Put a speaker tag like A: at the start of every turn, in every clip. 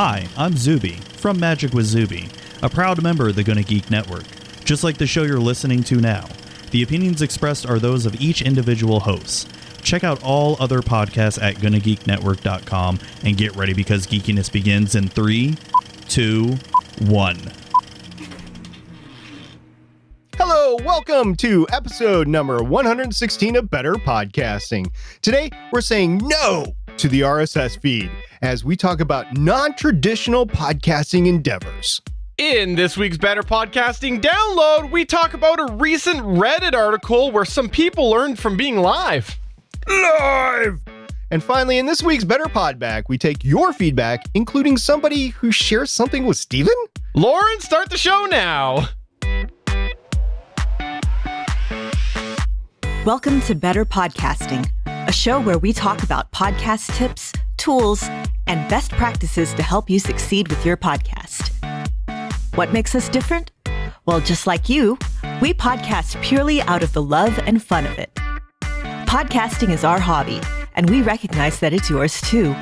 A: Hi, I'm Zuby, from Magic with Zuby, a proud member of the Gonna Geek Network. Just like the show you're listening to now, the opinions expressed are those of each individual host. Check out all other podcasts at GonnaGeekNetwork.com and get ready because geekiness begins in 3, 2, 1.
B: Hello, welcome to episode number 116 of Better Podcasting. Today, we're saying no to the RSS feed as we talk about non-traditional podcasting endeavors.
C: In this week's Better Podcasting download, we talk about a recent Reddit article where some people learned from being live.
B: And finally, in this week's Better Podback, we take your feedback, including somebody who shares something with Steven.
C: Lauren, start the show now.
D: Welcome to Better Podcasting, a show where we talk about podcast tips, tools, and best practices to help you succeed with your podcast. What makes us different? Well, just like you, we podcast purely out of the love and fun of it. Podcasting is our hobby, and we recognize that it's yours too.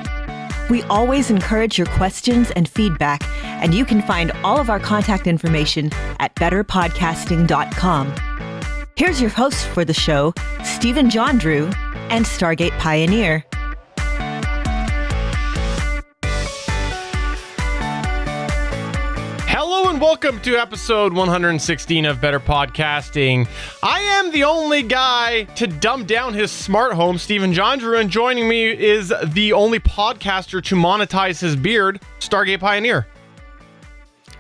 D: We always encourage your questions and feedback, and you can find all of our contact information at betterpodcasting.com. Here's your hosts for the show, Stephen John Drew and Stargate Pioneer.
C: Hello and welcome to episode 116 of Better Podcasting. I am the only guy to dumb down his smart home, Stephen John Drew, and joining me is the only podcaster to monetize his beard, Stargate Pioneer.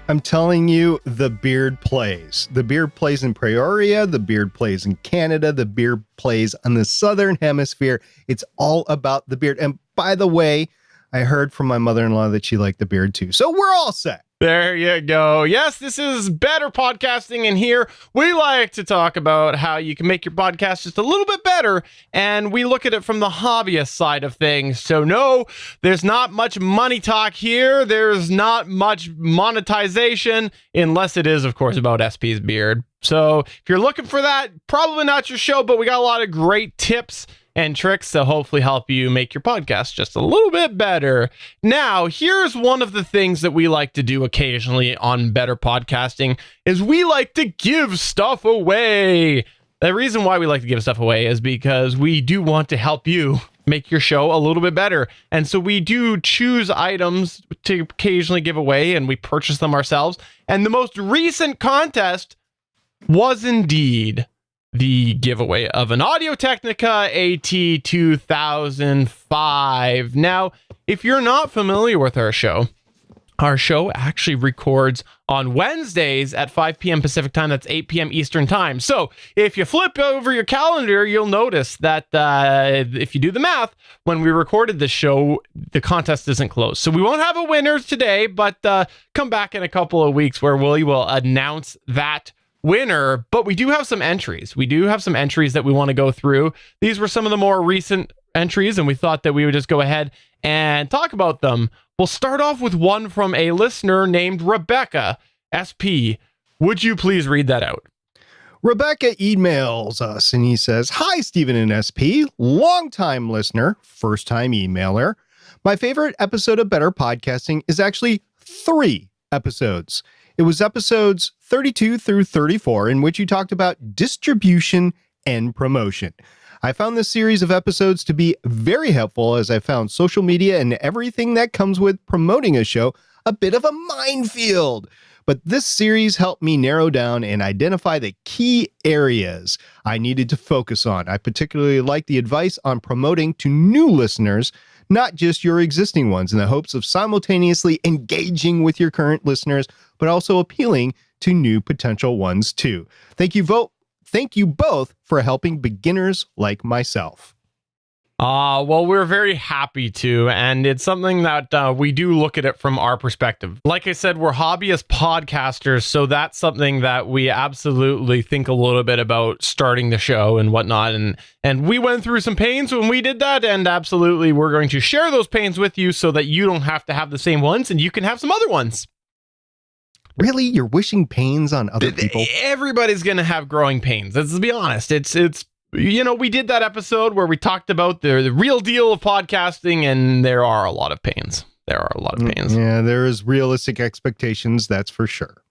B: I'm telling you, the beard plays. The beard plays in Peoria, the beard plays in Canada, the beard plays on the Southern Hemisphere. It's all about the beard. And by the way, I heard from my mother-in-law that she liked the beard too. So we're all set.
C: There you go. Yes, this is Better Podcasting, and here we like to talk about how you can make your podcast just a little bit better, and we look at it from the hobbyist side of things. So no, there's not much money talk here. There's not much monetization, unless it is, of course, about SP's beard. So if you're looking for that, probably not your show, but we got a lot of great tips and tricks to hopefully help you make your podcast just a little bit better. Now, here's one of the things that we like to do occasionally on Better Podcasting is we like to give stuff away. The reason why we like to give stuff away is because we do want to help you make your show a little bit better. And so we do choose items to occasionally give away, and we purchase them ourselves. And the most recent contest was indeed the giveaway of an Audio-Technica AT2005. Now, if you're not familiar with our show actually records on Wednesdays at 5 p.m. Pacific time. That's 8 p.m. Eastern time. So if you flip over your calendar, you'll notice that if you do the math, when we recorded this show, the contest isn't closed. So we won't have a winner today, but come back in a couple of weeks where we will announce that winner. But we do have some entries. We do have some entries that we want to go through. These were some of the more recent entries, and we thought that we would just go ahead and talk about them. We'll start off with one from a listener named Rebecca SP. Would you please read that out?
B: Rebecca emails us and he says, "Hi, Stephen and SP, longtime listener, first time emailer. My favorite episode of Better Podcasting is actually 3 episodes. It was episodes 32 through 34, in which you talked about distribution and promotion. I found this series of episodes to be very helpful as I found social media and everything that comes with promoting a show a bit of a minefield. But this series helped me narrow down and identify the key areas I needed to focus on. I particularly like the advice on promoting to new listeners, not just your existing ones, in the hopes of simultaneously engaging with your current listeners, but also appealing to new potential ones too. Thank you both for helping beginners like myself."
C: Well, we're very happy to, and it's something that we do look at it from our perspective. Like I said, we're hobbyist podcasters, so that's something that we absolutely think a little bit about starting the show and whatnot, and we went through some pains when we did that, and absolutely we're going to share those pains with you so that you don't have to have the same ones, and you can have some other ones.
B: Really? You're wishing pains on other people?
C: Everybody's going to have growing pains. Let's be honest. It's you know, we did that episode where we talked about the real deal of podcasting, and there are a lot of pains. There are a lot of pains.
B: Yeah, there is realistic expectations, that's for sure.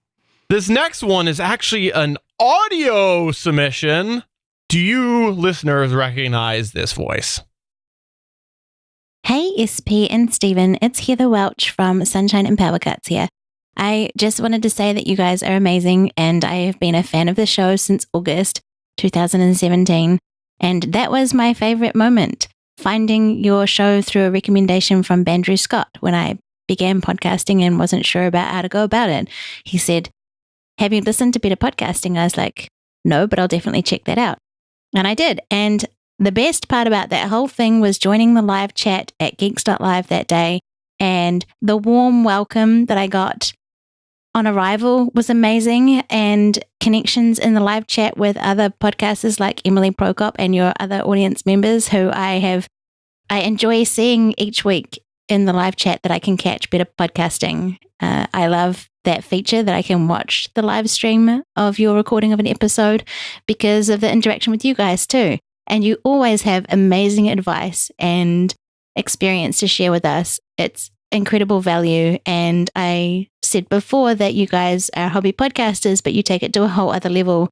C: This next one is actually an audio submission. Do you listeners recognize this voice?
E: Hey, SP and Stephen, it's Heather Welch from Sunshine and Power Cuts here. I just wanted to say that you guys are amazing, and I have been a fan of the show since August 2017, and that was my favorite moment, finding your show through a recommendation from Bandrew Scott when I began podcasting and wasn't sure about how to go about it. He said, "Have you listened to Better Podcasting?" I was like, "No, but I'll definitely check that out." And I did, and the best part about that whole thing was joining the live chat at geeks.live that day, and the warm welcome that I got on arrival was amazing, and connections in the live chat with other podcasters like Emily Prokop and your other audience members who I enjoy seeing each week in the live chat that I can catch Better Podcasting. I love that feature that I can watch the live stream of your recording of an episode because of the interaction with you guys too. And you always have amazing advice and experience to share with us. It's incredible value. And I said before that you guys are hobby podcasters, but you take it to a whole other level.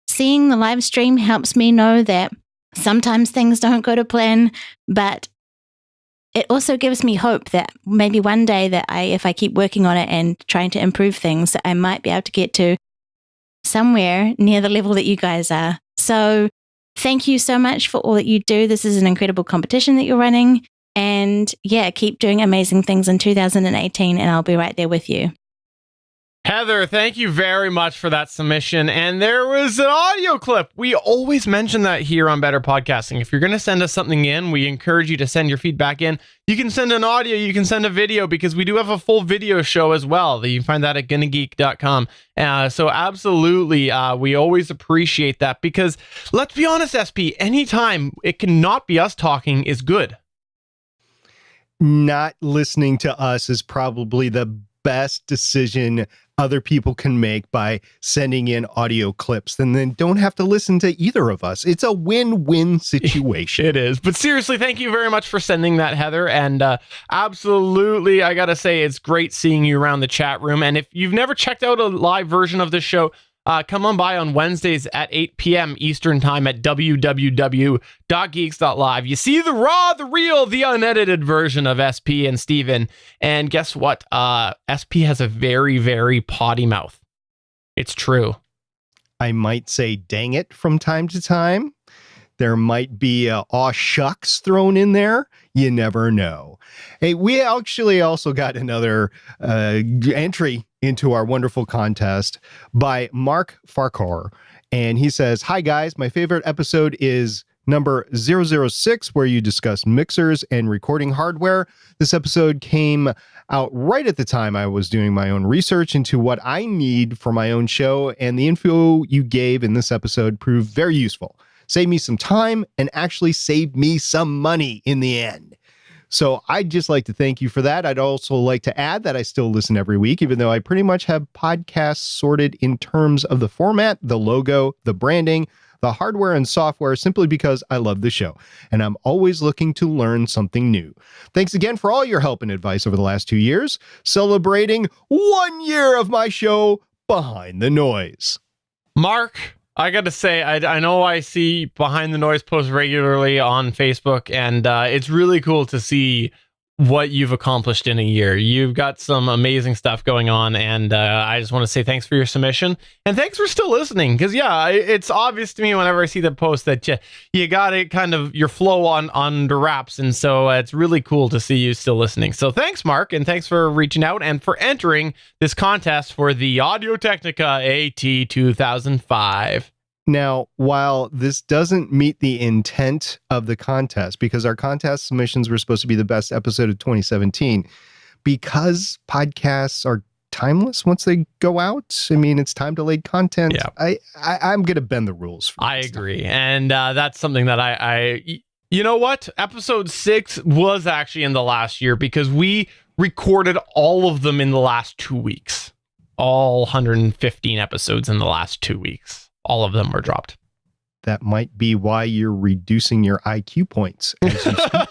E: Seeing the live stream helps me know that sometimes things don't go to plan, but it also gives me hope that maybe one day that if I keep working on it and trying to improve things, that I might be able to get to somewhere near the level that you guys are. So thank you so much for all that you do. This is an incredible competition that you're running. And yeah, keep doing amazing things in 2018, and I'll be right there with you.
C: Heather, thank you very much for that submission. And there was an audio clip. We always mention that here on Better Podcasting. If you're going to send us something in, we encourage you to send your feedback in. You can send an audio, you can send a video, because we do have a full video show as well. You can find that at gonnageek.com. So absolutely, we always appreciate that, because let's be honest, SP, anytime it cannot be us talking is good.
B: Not listening to us is probably the best decision other people can make by sending in audio clips, and then don't have to listen to either of us. It's a win-win situation.
C: It is. But seriously, thank you very much for sending that, Heather. And absolutely, I got to say, it's great seeing you around the chat room. And if you've never checked out a live version of this show, come on by on Wednesdays at 8 p.m. Eastern Time at www.geeks.live. You see the raw, the real, the unedited version of SP and Steven. And guess what? SP has a very, very potty mouth. It's true.
B: I might say dang it from time to time. There might be aw shucks thrown in there. You never know. Hey, we actually also got another entry into our wonderful contest by Mark Farquhar. And he says, "Hi guys, my favorite episode is number 006, where you discuss mixers and recording hardware. This episode came out right at the time I was doing my own research into what I need for my own show, and the info you gave in this episode proved very useful. Saved me some time and actually saved me some money in the end. So I'd just like to thank you for that. I'd also like to add that I still listen every week, even though I pretty much have podcasts sorted in terms of the format, the logo, the branding, the hardware and software, simply because I love the show, and I'm always looking to learn something new. Thanks again for all your help and advice over the last 2 years, celebrating 1 year of my show, Behind the Noise."
C: Mark, I got to say, I know I see Behind the Noise posts regularly on Facebook, and it's really cool to see what you've accomplished in a year. You've got some amazing stuff going on, and I just want to say thanks for your submission, and thanks for still listening, because yeah, it's obvious to me whenever I see the post that you got it kind of your flow on under wraps, and so it's really cool to see you still listening. So thanks, Mark, and thanks for reaching out and for entering this contest for the Audio Technica AT 2005.
B: Now, while this doesn't meet the intent of the contest, because our contest submissions were supposed to be the best episode of 2017, because podcasts are timeless once they go out. I mean, it's time delayed content.
C: Yeah.
B: I'm going to bend the rules.
C: I agree. And that's something that I you know what? Episode 6 was actually in the last year, because we recorded all of them in the last 2 weeks. All 115 episodes in the last 2 weeks. All of them were dropped.
B: that might be why you're reducing your IQ points as you speak.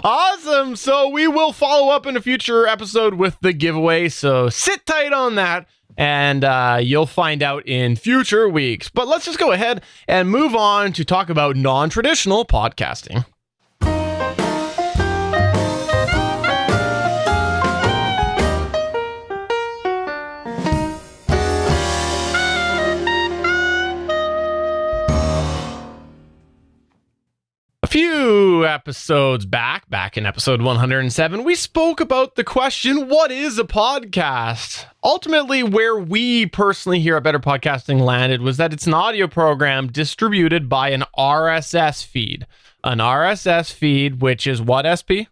C: Awesome. So we will follow up in a future episode with the giveaway. So sit tight on that, and you'll find out in future weeks. But let's just go ahead and move on to talk about non-traditional podcasting. A few episodes back in episode 107, we spoke about the question, what is a podcast? Ultimately, where we personally here at Better Podcasting landed was that it's an audio program distributed by an RSS feed. An RSS feed, which is what, SP?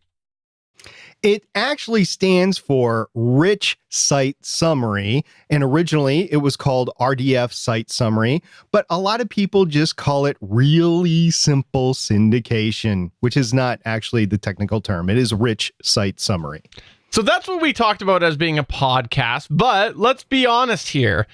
B: It actually stands for Rich Site Summary, and originally it was called RDF Site Summary, but a lot of people just call it Really Simple Syndication, which is not actually the technical term. It is Rich Site Summary.
C: So that's what we talked about as being a podcast, but let's be honest here.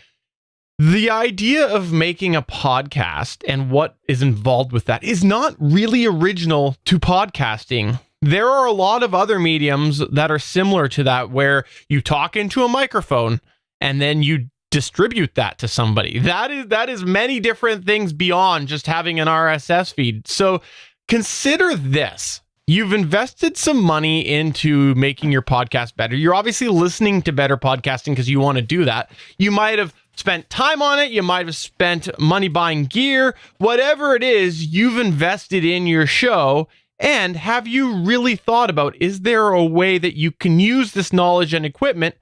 C: The idea of making a podcast and what is involved with that is not really original to podcasting. There are a lot of other mediums that are similar to that, where you talk into a microphone and then you distribute that to somebody. That is many different things beyond just having an RSS feed. So consider this. You've invested some money into making your podcast better. You're obviously listening to Better Podcasting because you want to do that. You might have spent time on it. You might have spent money buying gear. Whatever it is, you've invested in your show. And have you really thought about, is there a way that you can use this knowledge and equipment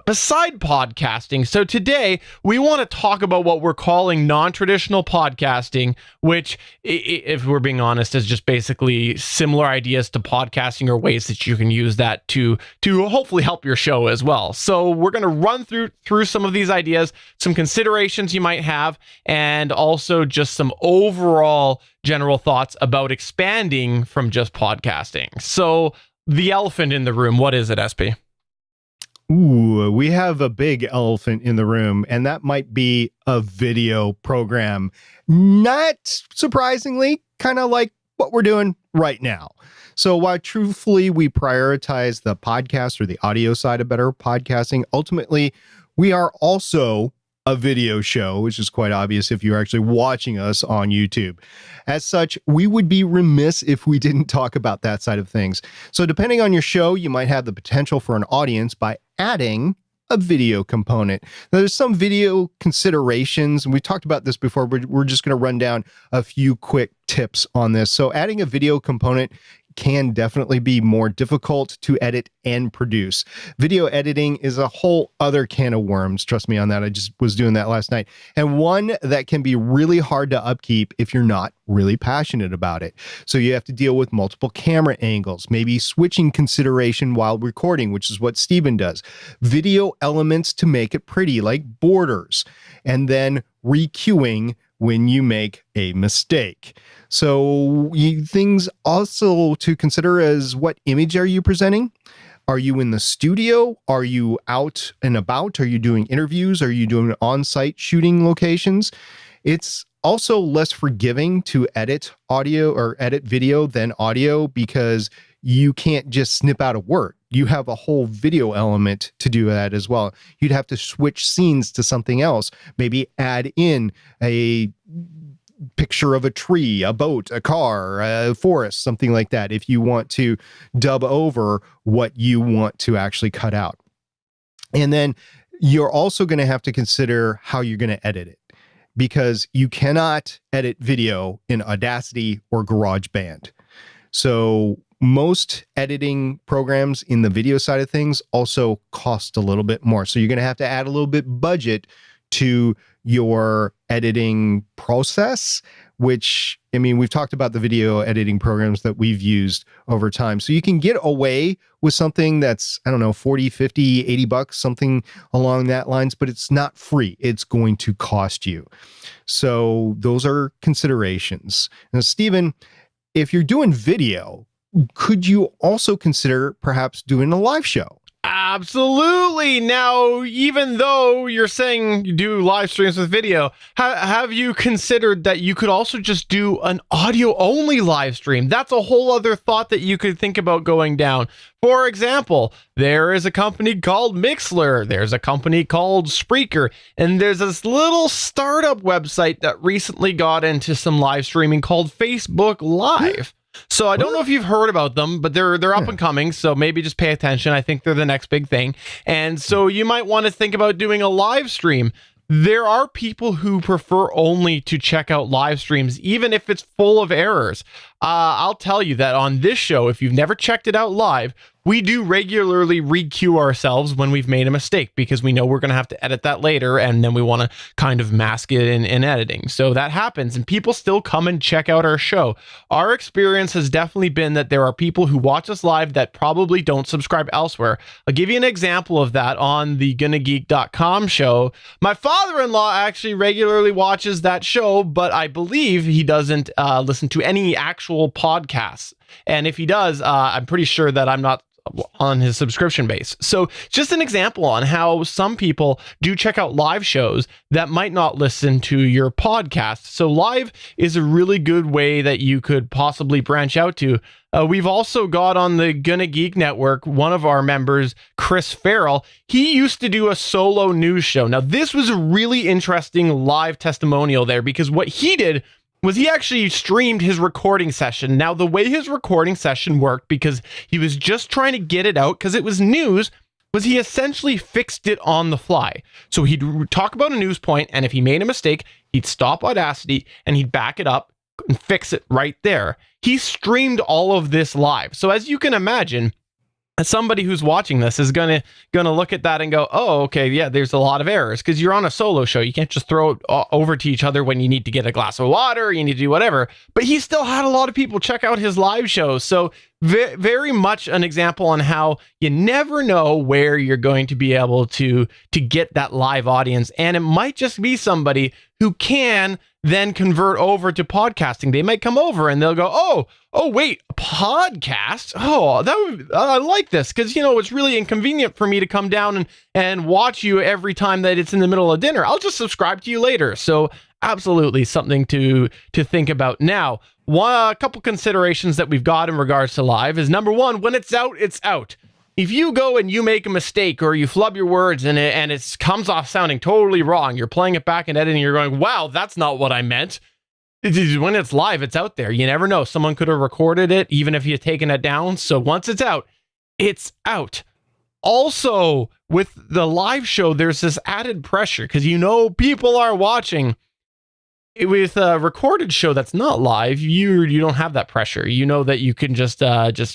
C: beside podcasting? So today, we want to talk about what we're calling non-traditional podcasting, which, if we're being honest, is just basically similar ideas to podcasting or ways that you can use that to hopefully help your show as well. So we're going to run through some of these ideas, some considerations you might have, and also just some overall general thoughts about expanding from just podcasting. So the elephant in the room, what is it, SP?
B: Ooh, we have a big elephant in the room, and that might be a video program. Not surprisingly, kind of like what we're doing right now. So while truthfully we prioritize the podcast or the audio side of Better Podcasting, ultimately we are also a video show, which is quite obvious if you're actually watching us on YouTube. As such, we would be remiss if we didn't talk about that side of things. So depending on your show, you might have the potential for an audience by adding a video component. Now, there's some video considerations, and we talked about this before, but we're just going to run down a few quick tips on this. So adding a video component can definitely be more difficult to edit and produce. Video editing is a whole other can of worms. Trust me on that. I just was doing that last night. And one that can be really hard to upkeep if you're not really passionate about it. So you have to deal with multiple camera angles, maybe switching consideration while recording, which is what Steven does. Video elements to make it pretty, like borders, and then recuing when you make a mistake. So things also to consider is, what image are you presenting? Are you in the studio? Are you out and about? Are you doing interviews? Are you doing on-site shooting locations? It's also less forgiving to edit audio or edit video than audio, because you can't just snip out a word. You have a whole video element to do that as well. You'd have to switch scenes to something else, maybe add in a picture of a tree, a boat, a car, a forest, something like that, if you want to dub over what you want to actually cut out. And then you're also going to have to consider how you're going to edit it, because you cannot edit video in Audacity or GarageBand. So most editing programs in the video side of things also cost a little bit more. So you're going to have to add a little bit budget to your editing process, which, I mean, we've talked about the video editing programs that we've used over time. So you can get away with something that's, I don't know, 40, 50, 80 bucks, something along that lines, but it's not free. It's going to cost you. So those are considerations. Now, Steven, if you're doing video, could you also consider perhaps doing a live show?
C: Absolutely. Now, even though you're saying you do live streams with video, have you considered that you could also just do an audio only live stream? That's a whole other thought that you could think about going down. For example, there is a company called Mixler, there's a company called Spreaker, and there's this little startup website that recently got into some live streaming called Facebook Live. So I don't know if you've heard about them, but they're up and coming, so maybe just pay attention. I think they're the next big thing. And so you might want to think about doing a live stream. There are people who prefer only to check out live streams, even if it's full of errors. I'll tell you that on this show, if you've never checked it out live, we do regularly re-cue ourselves when we've made a mistake because we know we're going to have to edit that later, and then we want to kind of mask it in editing. So that happens, and people still come and check out our show. Our experience has definitely been that there are people who watch us live that probably don't subscribe elsewhere. I'll give you an example of that on the GonnaGeek.com show. My father-in-law actually regularly watches that show, but I believe he doesn't listen to any actual podcasts. And if he does, I'm pretty sure that I'm not on his subscription base. So just an example on how some people do check out live shows that might not listen to your podcast. So live is a really good way that you could possibly branch out to. We've also got on the Gonna Geek Network, one of our members, Chris Farrell. He used to do a solo news show. Now, this was a really interesting live testimonial there because what he did was he actually streamed his recording session. Now, the way his recording session worked, because he was just trying to get it out because it was news, was he essentially fixed it on the fly. So he'd talk about a news point, and if he made a mistake, he'd stop Audacity and he'd back it up and fix it right there. He streamed all of this live. So as you can imagine, somebody who's watching this is gonna look at that and go, oh, okay, yeah, there's a lot of errors because you're on a solo show. You can't just throw it over to each other when you need to get a glass of water, you need to do whatever. But he still had a lot of people check out his live shows. So very much an example on how you never know where you're going to be able to get that live audience. And it might just be somebody who can then convert over to podcasting. They might come over and they'll go, oh, wait, a podcast? Oh, I like this because, it's really inconvenient for me to come down and watch you every time that it's in the middle of dinner. I'll just subscribe to you later. So absolutely something to think about. Now, a couple considerations that we've got in regards to live is, number one, when it's out, it's out. If you go and you make a mistake or you flub your words and it comes off sounding totally wrong, you're playing it back and editing, you're going, wow, that's not what I meant. When it's live, it's out there. You never know. Someone could have recorded it, even if you've taken it down. So once it's out, it's out. Also, with the live show, there's this added pressure because people are watching. With a recorded show that's not live, you don't have that pressure. You know that you can just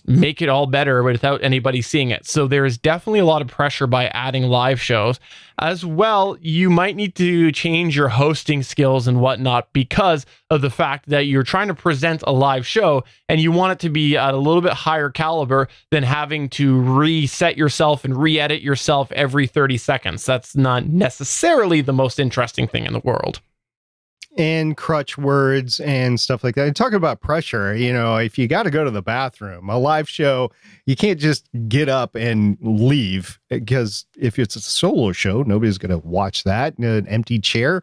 C: make it all better without anybody seeing it. So there is definitely a lot of pressure by adding live shows. As well, you might need to change your hosting skills and whatnot because of the fact that you're trying to present a live show and you want it to be at a little bit higher caliber than having to reset yourself and re-edit yourself every 30 seconds. That's not necessarily the most interesting thing in the world.
B: And crutch words and stuff like that. And talking about pressure, if you got to go to the bathroom, a live show, you can't just get up and leave because if it's a solo show, nobody's going to watch that in an empty chair.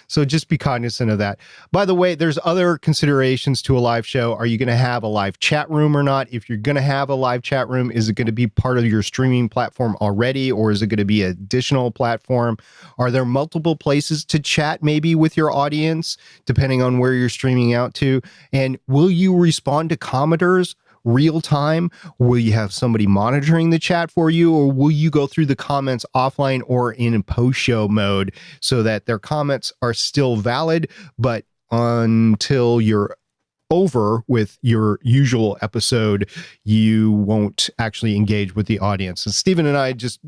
B: So just be cognizant of that. By the way, there's other considerations to a live show. Are you going to have a live chat room or not? If you're going to have a live chat room, is it going to be part of your streaming platform already, or is it going to be an additional platform? Are there multiple places to chat maybe with your audience, depending on where you're streaming out to? And will you respond to commenters real time? Will you have somebody monitoring the chat for you, or will you go through the comments offline or in post-show mode so that their comments are still valid, but until you're over with your usual episode, you won't actually engage with the audience? And Stephen and I, just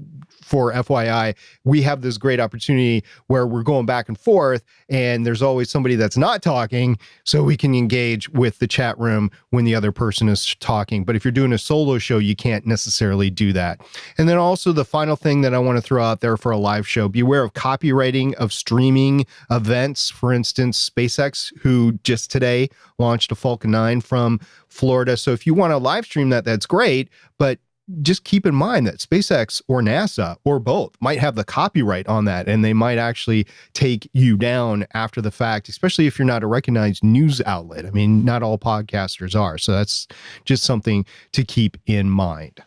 B: for FYI, we have this great opportunity where we're going back and forth and there's always somebody that's not talking, so we can engage with the chat room when the other person is talking. But if you're doing a solo show, you can't necessarily do that. And then also the final thing that I want to throw out there for a live show, beware of copywriting of streaming events. For instance, SpaceX, who just today launched a Falcon 9 from Florida. So if you want to live stream that, that's great, but just keep in mind that SpaceX or NASA or both might have the copyright on that, and they might actually take you down after the fact, especially if you're not a recognized news outlet. I mean, not all podcasters are. So that's just something to keep in mind.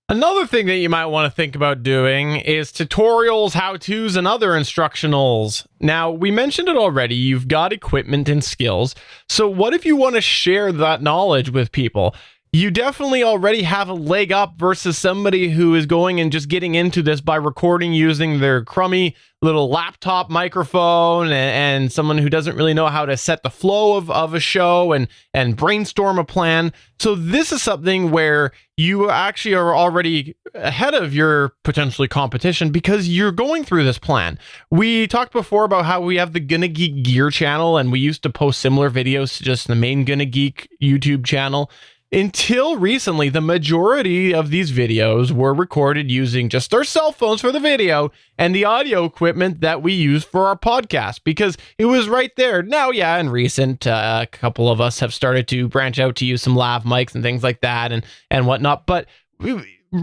C: Another thing that you might want to think about doing is tutorials, how-tos, and other instructionals. Now, we mentioned it already. You've got equipment and skills. So what if you want to share that knowledge with people? You definitely already have a leg up versus somebody who is going and just getting into this by recording using their crummy little laptop microphone and someone who doesn't really know how to set the flow of a show and brainstorm a plan. So this is something where you actually are already ahead of your potentially competition because you're going through this plan. We talked before about how we have the Gonna Geek Gear channel, and we used to post similar videos to just the main Gonna Geek YouTube channel. Until recently, the majority of these videos were recorded using just our cell phones for the video and the audio equipment that we use for our podcast because it was right there. Now, yeah, in recent, a couple of us have started to branch out to use some lav mics and things like that and whatnot. But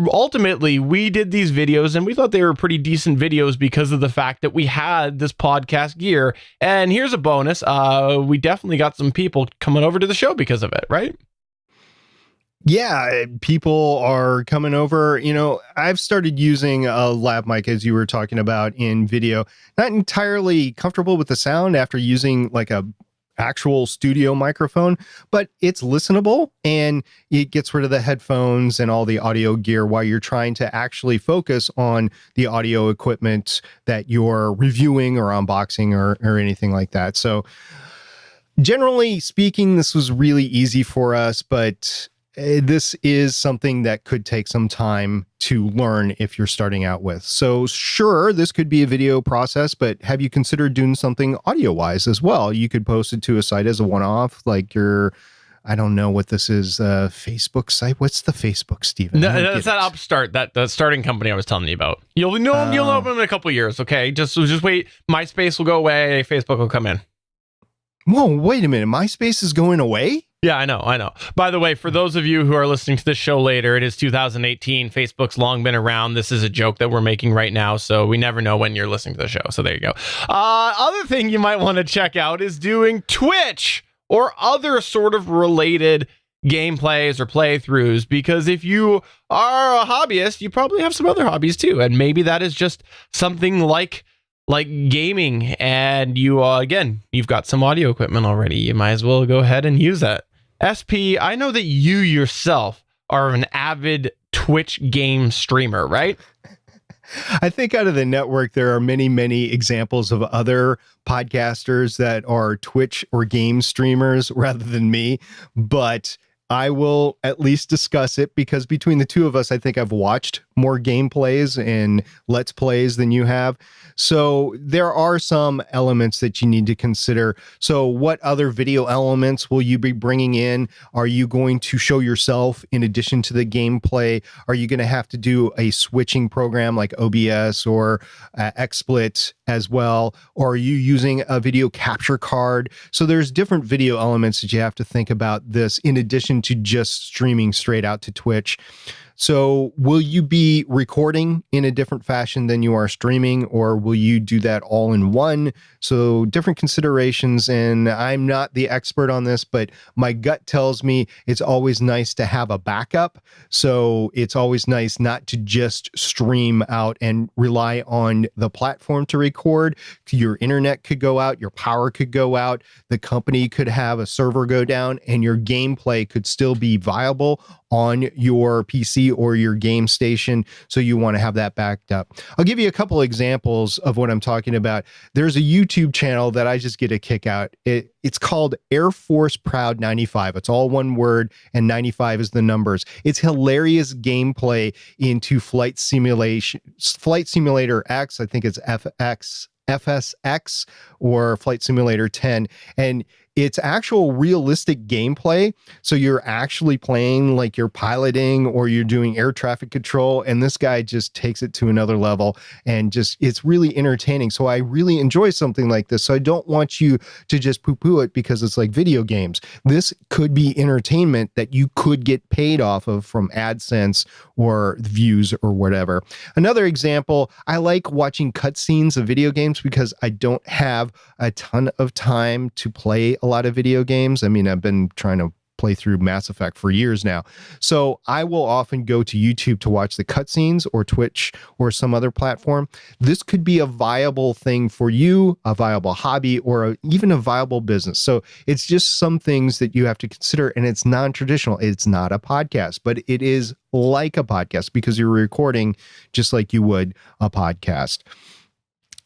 C: ultimately, we did these videos and we thought they were pretty decent videos because of the fact that we had this podcast gear. And here's a bonus. We definitely got some people coming over to the show because of it, right?
B: Yeah, people are coming over. You know, I've started using a lav mic, as you were talking about in video. Not entirely comfortable with the sound after using like a actual studio microphone, but it's listenable and it gets rid of the headphones and all the audio gear while you're trying to actually focus on the audio equipment that you're reviewing or unboxing or anything like that. So generally speaking, this was really easy for us, but this is something that could take some time to learn if you're starting out with. So sure, this could be a video process, but have you considered doing something audio-wise as well? You could post it to a site as a one-off, like your, I don't know what this is, Facebook site. What's the Facebook, Steven?
C: No, that's that Upstart, the starting company I was telling you about. You'll know them in a couple of years, okay? Just wait. MySpace will go away. Facebook will come in.
B: Whoa, wait a minute. MySpace is going away?
C: Yeah, I know. By the way, for those of you who are listening to this show later, it is 2018. Facebook's long been around. This is a joke that we're making right now, so we never know when you're listening to the show. So there you go. Other thing you might want to check out is doing Twitch or other sort of related gameplays or playthroughs, because if you are a hobbyist, you probably have some other hobbies too, and maybe that is just something like gaming, and you you've got some audio equipment already. You might as well go ahead and use that. SP, I know that you yourself are an avid Twitch game streamer, right?
B: I think out of the network, there are many, many examples of other podcasters that are Twitch or game streamers rather than me, but I will at least discuss it because between the two of us, I think I've watched more gameplays and Let's Plays than you have. So there are some elements that you need to consider. So what other video elements will you be bringing in? Are you going to show yourself in addition to the gameplay? Are you going to have to do a switching program like OBS or XSplit as well? Or are you using a video capture card? So there's different video elements that you have to think about this in addition to just streaming straight out to Twitch. So will you be recording in a different fashion than you are streaming, or will you do that all in one? So different considerations, and I'm not the expert on this, but my gut tells me it's always nice to have a backup. So it's always nice not to just stream out and rely on the platform to record. Your internet could go out, your power could go out, the company could have a server go down, and your gameplay could still be viable on your PC or your game station. So you want to have that backed up. I'll give you a couple examples of what I'm talking about. There's a YouTube channel that I just get a kick out. It's called Air Force Proud 95. It's all one word, and 95 is the numbers. It's hilarious gameplay into Flight Simulator X. I think it's FSX or Flight Simulator 10. And it's actual realistic gameplay. So you're actually playing like you're piloting or you're doing air traffic control. And this guy just takes it to another level and just, it's really entertaining. So I really enjoy something like this. So I don't want you to just poo-poo it because it's like video games. This could be entertainment that you could get paid off of from AdSense or views or whatever. Another example, I like watching cutscenes of video games because I don't have a ton of time to play a lot of video games. I mean, I've been trying to play through Mass Effect for years now. So I will often go to YouTube to watch the cutscenes or Twitch or some other platform. This could be a viable thing for you, a viable hobby, or even a viable business. So it's just some things that you have to consider, and it's non-traditional. It's not a podcast, but it is like a podcast because you're recording just like you would a podcast.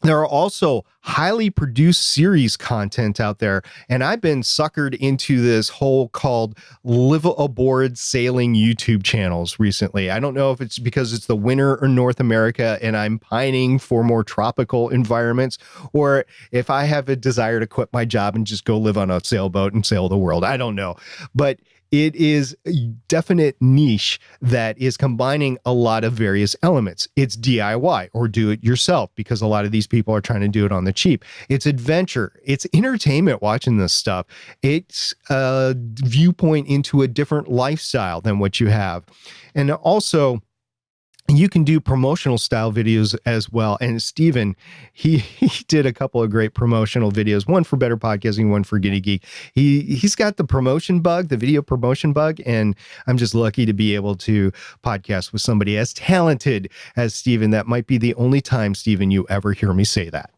B: There are also highly produced series content out there, and I've been suckered into this whole called live aboard sailing YouTube channels recently. I don't know if it's because it's the winter in North America and I'm pining for more tropical environments, or if I have a desire to quit my job and just go live on a sailboat and sail the world. I don't know, but it is a definite niche that is combining a lot of various elements. It's DIY or do it yourself because a lot of these people are trying to do it on the cheap. It's adventure. It's entertainment watching this stuff. It's a viewpoint into a different lifestyle than what you have. And also, you can do promotional style videos as well. And Steven, he did a couple of great promotional videos, one for Better Podcasting, one for Giddy Geek. He's got the promotion bug, the video promotion bug. And I'm just lucky to be able to podcast with somebody as talented as Steven. That might be the only time, Steven, you ever hear me say that.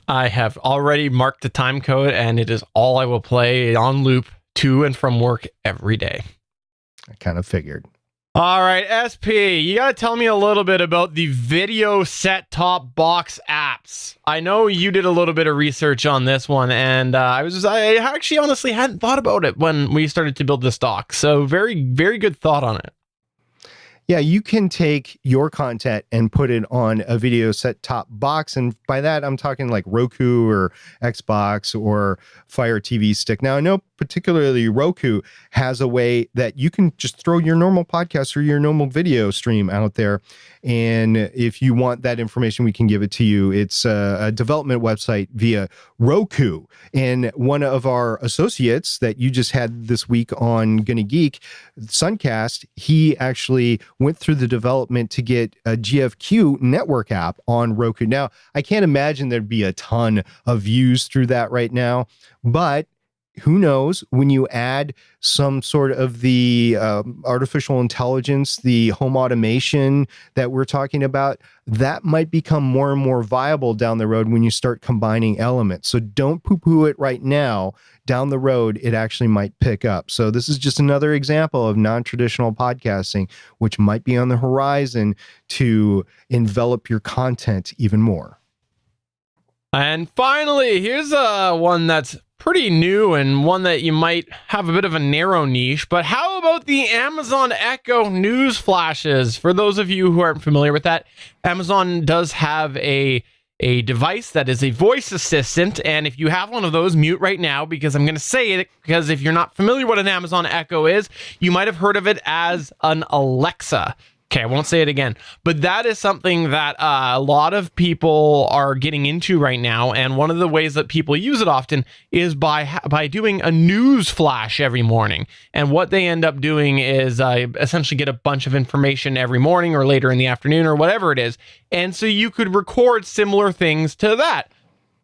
C: I have already marked the time code, and it is all I will play on loop to and from work every day.
B: I kind of figured.
C: All right, SP, you got to tell me a little bit about the video set-top box apps. I know you did a little bit of research on this one, and I actually honestly hadn't thought about it when we started to build this doc. So very, very good thought on it.
B: Yeah, you can take your content and put it on a video set-top box. And by that, I'm talking like Roku or Xbox or Fire TV Stick. Now, I know particularly Roku has a way that you can just throw your normal podcast or your normal video stream out there. And if you want that information, we can give it to you. It's a development website via Roku. And one of our associates that you just had this week on Gonna Geek, Suncast, he actually went through the development to get a GFQ network app on Roku. Now, I can't imagine there'd be a ton of views through that right now, but who knows, when you add some sort of the artificial intelligence, the home automation that we're talking about, that might become more and more viable down the road when you start combining elements. So don't poo-poo it right now. Down the road, it actually might pick up. So this is just another example of non-traditional podcasting, which might be on the horizon to envelop your content even more.
C: And finally, here's one that's pretty new and one that you might have a bit of a narrow niche, but how about the Amazon Echo news flashes? For those of you who aren't familiar with that, Amazon does have a device that is a voice assistant, and if you have one of those, mute right now, because I'm going to say it, because if you're not familiar what an Amazon Echo is, you might have heard of it as an Alexa. Okay, I won't say it again, but that is something that a lot of people are getting into right now, and one of the ways that people use it often is by doing a news flash every morning. And what they end up doing is essentially get a bunch of information every morning or later in the afternoon or whatever it is, and so you could record similar things to that.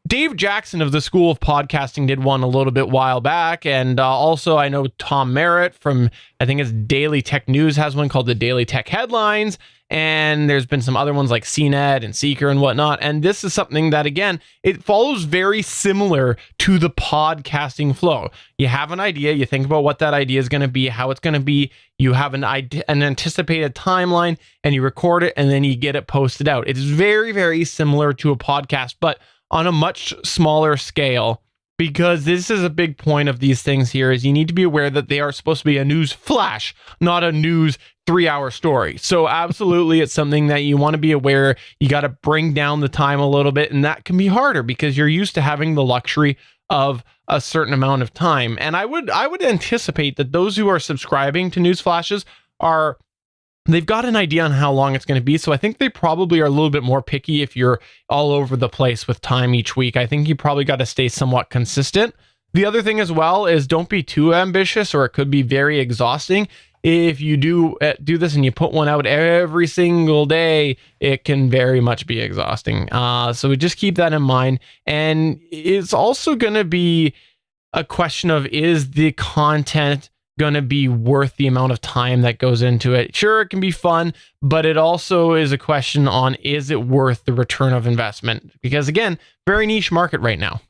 C: Dave Jackson of the School of Podcasting did one a little bit while back, and also I know Tom Merritt from, I think it's Daily Tech News, has one called the Daily Tech Headlines, and there's been some other ones like CNET and Seeker and whatnot, and this is something that, again, it follows very similar to the podcasting flow. You have an idea, you think about what that idea is going to be, how it's going to be, you have an anticipated timeline, and you record it, and then you get it posted out. It is very, very similar to a podcast, but on a much smaller scale, because this is a big point of these things here, is you need to be aware that they are supposed to be a news flash, not a news 3-hour story. So absolutely, it's something that you want to be aware. You got to bring down the time a little bit, and that can be harder because you're used to having the luxury of a certain amount of time. And I would anticipate that those who are subscribing to news flashes they've got an idea on how long it's going to be. So I think they probably are a little bit more picky if you're all over the place with time each week. I think you probably got to stay somewhat consistent. The other thing as well is don't be too ambitious, or it could be very exhausting. If you do this and you put one out every single day, it can very much be exhausting. So just keep that in mind. And it's also going to be a question of, is the content going to be worth the amount of time that goes into it? Sure, it can be fun, but it also is a question on, is it worth the return of investment? Because again, very niche market right now.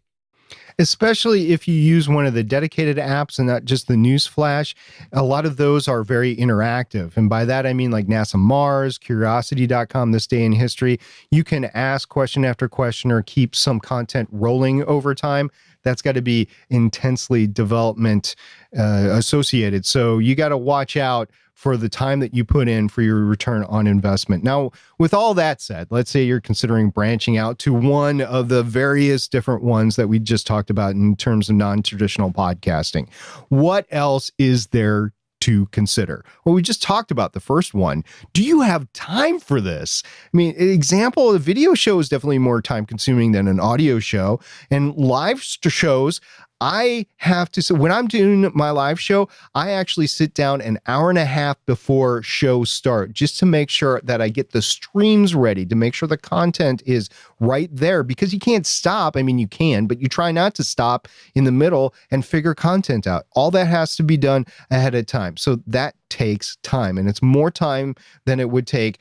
B: Especially if you use one of the dedicated apps and not just the news flash. A lot of those are very interactive. And by that, I mean like NASA Mars, Curiosity.com, This Day in History. You can ask question after question or keep some content rolling over time. That's got to be intensely development associated. So you got to watch out for the time that you put in for your return on investment. Now, with all that said, let's say you're considering branching out to one of the various different ones that we just talked about in terms of non-traditional podcasting. What else is there to consider? Well, we just talked about the first one. Do you have time for this? I mean, example, a video show is definitely more time consuming than an audio show, and live shows, I have to, so when I'm doing my live show, I actually sit down an hour and a half before shows start just to make sure that I get the streams ready, to make sure the content is right there, because you can't stop. I mean, you can, but you try not to stop in the middle and figure content out. All that has to be done ahead of time. So that takes time, and it's more time than it would take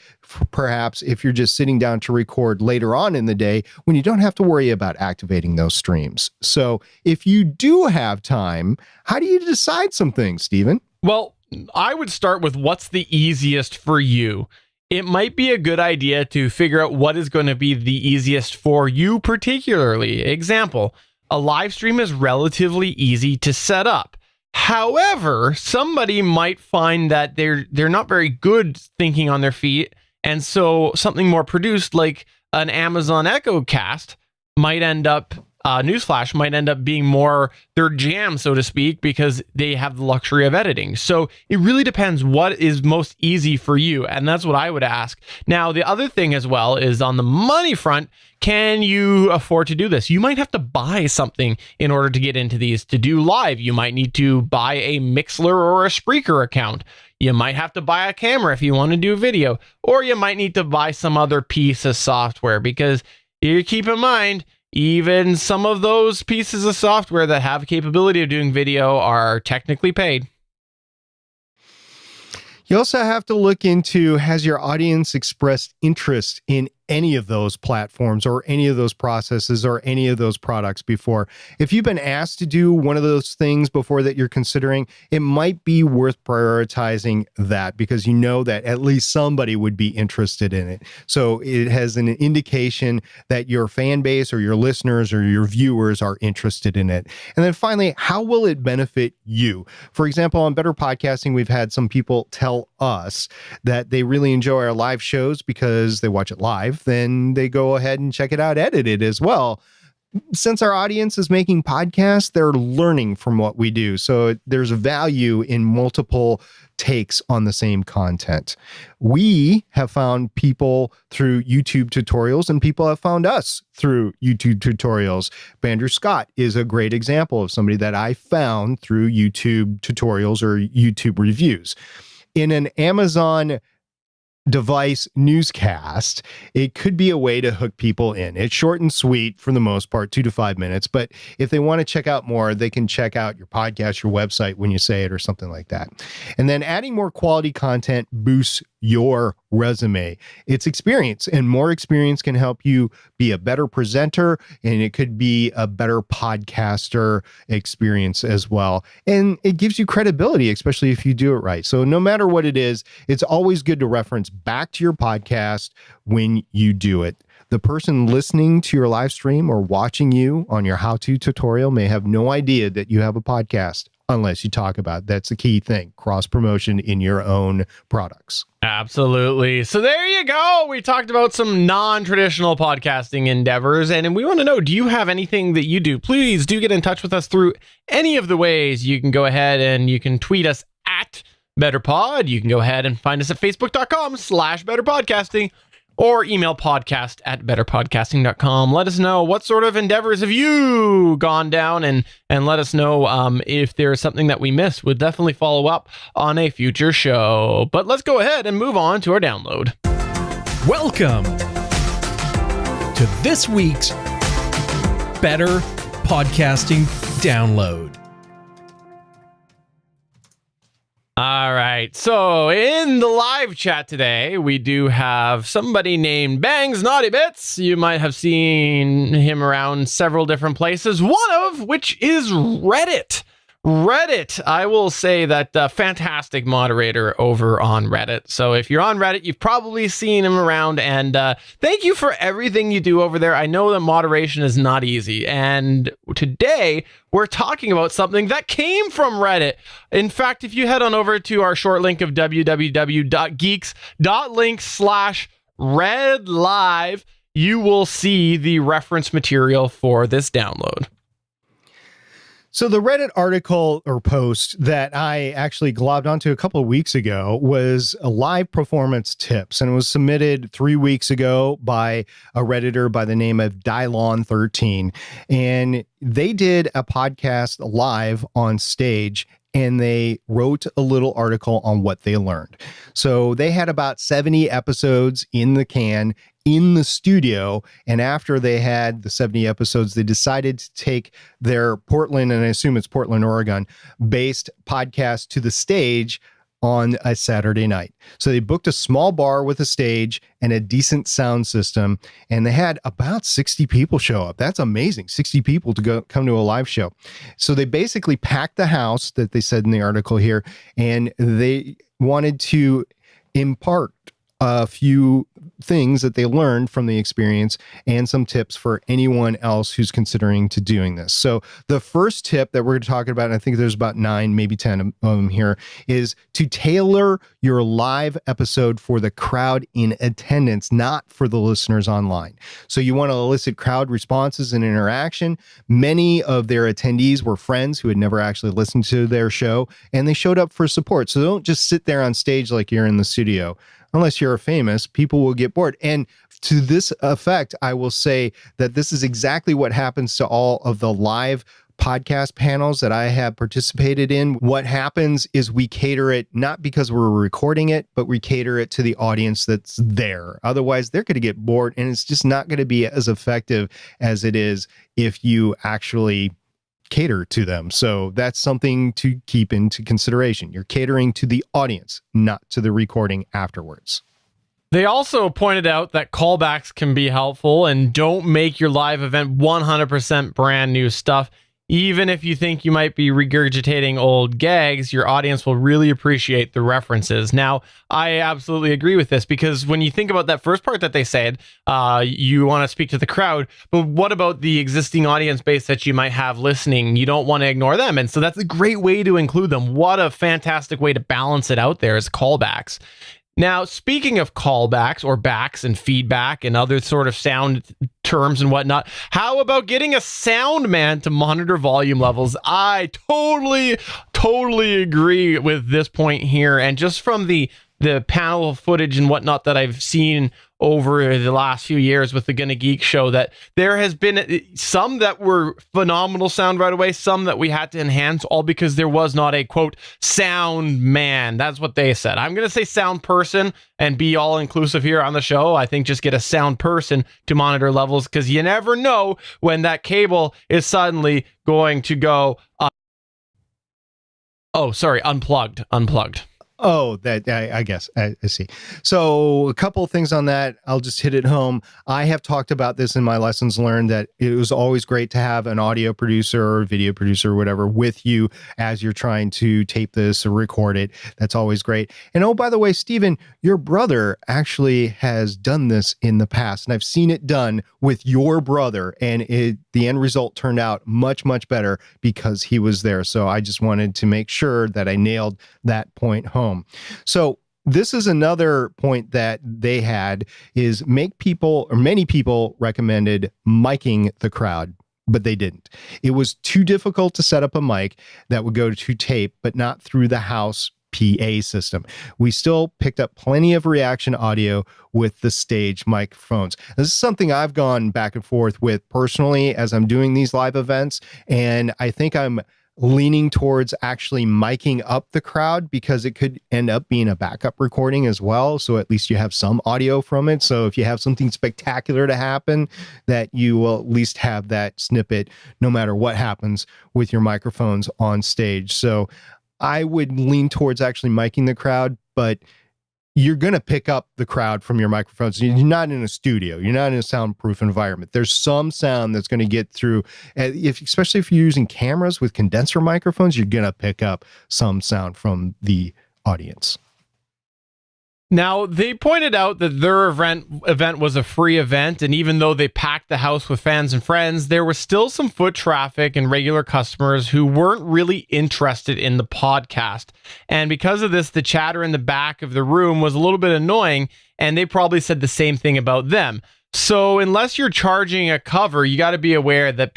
B: perhaps if you're just sitting down to record later on in the day when you don't have to worry about activating those streams. So if you do have time, how do you decide some things, Stephen?
C: Well, I would start with what's the easiest for you. It might be a good idea to figure out what is going to be the easiest for you particularly. Example, a live stream is relatively easy to set up. However, somebody might find that they're not very good thinking on their feet, and so something more produced like an Amazon Echo Cast might end up, newsflash, might end up being more their jam, so to speak, because they have the luxury of editing. So it really depends what is most easy for you, and that's what I would ask. Now, the other thing as well is on the money front, can you afford to do this? You might have to buy something in order to get into these. To do live, you might need to buy a Mixler or a Spreaker account. You might have to buy a camera if you want to do video, or you might need to buy some other piece of software, because you keep in mind, even some of those pieces of software that have capability of doing video are technically paid.
B: You also have to look into, has your audience expressed interest in any of those platforms or any of those processes or any of those products before? If you've been asked to do one of those things before that you're considering, it might be worth prioritizing that, because you know that at least somebody would be interested in it. So it has an indication that your fan base or your listeners or your viewers are interested in it. And then finally, how will it benefit you? For example, on Better Podcasting, we've had some people tell us that they really enjoy our live shows because they watch it live. Then they go ahead and check it out edited as well. Since our audience is making podcasts, they're learning from what we do. So there's value in multiple takes on the same content. We have found people through YouTube tutorials, and people have found us through YouTube tutorials. Andrew Scott is a great example of somebody that I found through YouTube tutorials or YouTube reviews. In an Amazon device newscast, it could be a way to hook people in. It's short and sweet for the most part, 2 to 5 minutes. But if they want to check out more, they can check out your podcast, your website when you say it, or something like that. And then adding more quality content boosts your resume. It's experience, and more experience can help you be a better presenter, and it could be a better podcaster experience as well. And it gives you credibility, especially if you do it right. So no matter what it is, it's always good to reference back to your podcast when you do it. The person listening to your live stream or watching you on your how-to tutorial may have no idea that you have a podcast unless you talk about that's the key thing, cross promotion in your own products.
C: Absolutely. So there you go. We talked about some non-traditional podcasting endeavors, and we want to know, do you have anything that you do? Please do get in touch with us through any of the ways. You can go ahead and you can tweet us at BetterPod. You can go ahead and find us at facebook.com/betterpodcasting or email podcast@betterpodcasting.com. Let us know what sort of endeavors have you gone down, and let us know if there's something that we missed. We'll definitely follow up on a future show. But let's go ahead and move on to our download.
F: Welcome to this week's Better Podcasting Download.
C: All right. So in the live chat today, we do have somebody named Bangs Naughty Bits. You might have seen him around several different places, one of which is Reddit. Reddit, I will say that fantastic moderator over on Reddit. So if you're on Reddit, you've probably seen him around, and thank you for everything you do over there. I know that moderation is not easy, and today we're talking about something that came from Reddit. In fact, if you head on over to our short link of www.geeks.link/redlive, you will see the reference material for this download.
B: So the Reddit article or post that I actually globbed onto a couple of weeks ago was a live performance tips, and it was submitted 3 weeks ago by a Redditor by the name of Dylon13. And they did a podcast live on stage, and they wrote a little article on what they learned. So they had about 70 episodes in the can in the studio, and after they had the 70 episodes, they decided to take their Portland, and I assume it's Portland, Oregon, based podcast to the stage on a Saturday night. So they booked a small bar with a stage and a decent sound system, and they had about 60 people show up. That's amazing. 60 people to come to a live show. So they basically packed the house, that they said in the article here, and they wanted to impart a few things that they learned from the experience and some tips for anyone else who's considering to doing this. So the first tip that we're talking about, and I think there's about 9, maybe 10 of them here, is to tailor your live episode for the crowd in attendance, not for the listeners online. So you want to elicit crowd responses and interaction. Many of their attendees were friends who had never actually listened to their show, and they showed up for support. So don't just sit there on stage like you're in the studio. Unless you're famous, people will get bored. And to this effect, I will say that this is exactly what happens to all of the live podcast panels that I have participated in. What happens is we cater it not because we're recording it, but we cater it to the audience that's there. Otherwise, they're going to get bored, and it's just not going to be as effective as it is if you actually cater to them. So that's something to keep into consideration. You're catering to the audience, not to the recording afterwards.
C: They also pointed out that callbacks can be helpful, and don't make your live event 100% brand new stuff. Even if you think you might be regurgitating old gags, your audience will really appreciate the references. Now, I absolutely agree with this, because when you think about that first part that they said, you want to speak to the crowd, but what about the existing audience base that you might have listening? You don't want to ignore them. And so that's a great way to include them. What a fantastic way to balance it out there is callbacks. Now, speaking of callbacks or backs and feedback and other sort of sound terms and whatnot, how about getting a sound man to monitor volume levels? I totally agree with this point here. And just from the panel footage and whatnot that I've seen over the last few years with the Gonna Geek show, that there has been some that were phenomenal sound right away, some that we had to enhance, all because there was not a, quote, sound man. That's what they said. I'm going to say sound person and be all inclusive here on the show. I think just get a sound person to monitor levels, because you never know when that cable is suddenly going to go unplugged.
B: Oh, that I guess I see. So a couple of things on that. I'll just hit it home. I have talked about this in my lessons learned that it was always great to have an audio producer or video producer or whatever with you as you're trying to tape this or record it. That's always great. And oh, by the way, Stephen, your brother actually has done this in the past, and I've seen it done with your brother, and the end result turned out much, much better because he was there. So I just wanted to make sure that I nailed that point home. So this is another point that they had is many people recommended miking the crowd, but they didn't. It was too difficult to set up a mic that would go to tape, but not through the house PA system. We still picked up plenty of reaction audio with the stage microphones. This is something I've gone back and forth with personally as I'm doing these live events, and I think I'm leaning towards actually miking up the crowd because it could end up being a backup recording as well. So at least you have some audio from it. So if you have something spectacular to happen, that you will at least have that snippet no matter what happens with your microphones on stage. So I would lean towards actually miking the crowd, but you're going to pick up the crowd from your microphones. You're not in a studio. You're not in a soundproof environment. There's some sound that's going to get through. Especially if you're using cameras with condenser microphones, you're going to pick up some sound from the audience.
C: Now, they pointed out that their event was a free event, and even though they packed the house with fans and friends, there was still some foot traffic and regular customers who weren't really interested in the podcast. And because of this, the chatter in the back of the room was a little bit annoying, and they probably said the same thing about them. So unless you're charging a cover, you got to be aware that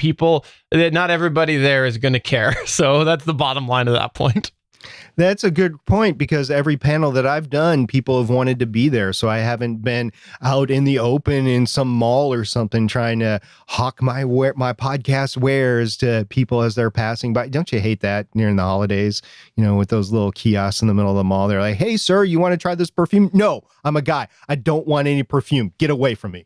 C: not everybody there is going to care. So that's the bottom line of that point.
B: That's a good point because every panel that I've done, people have wanted to be there. So I haven't been out in the open in some mall or something trying to hawk my podcast wares to people as they're passing by. Don't you hate that during the holidays, with those little kiosks in the middle of the mall? They're like, hey, sir, you want to try this perfume? No, I'm a guy. I don't want any perfume. Get away from me.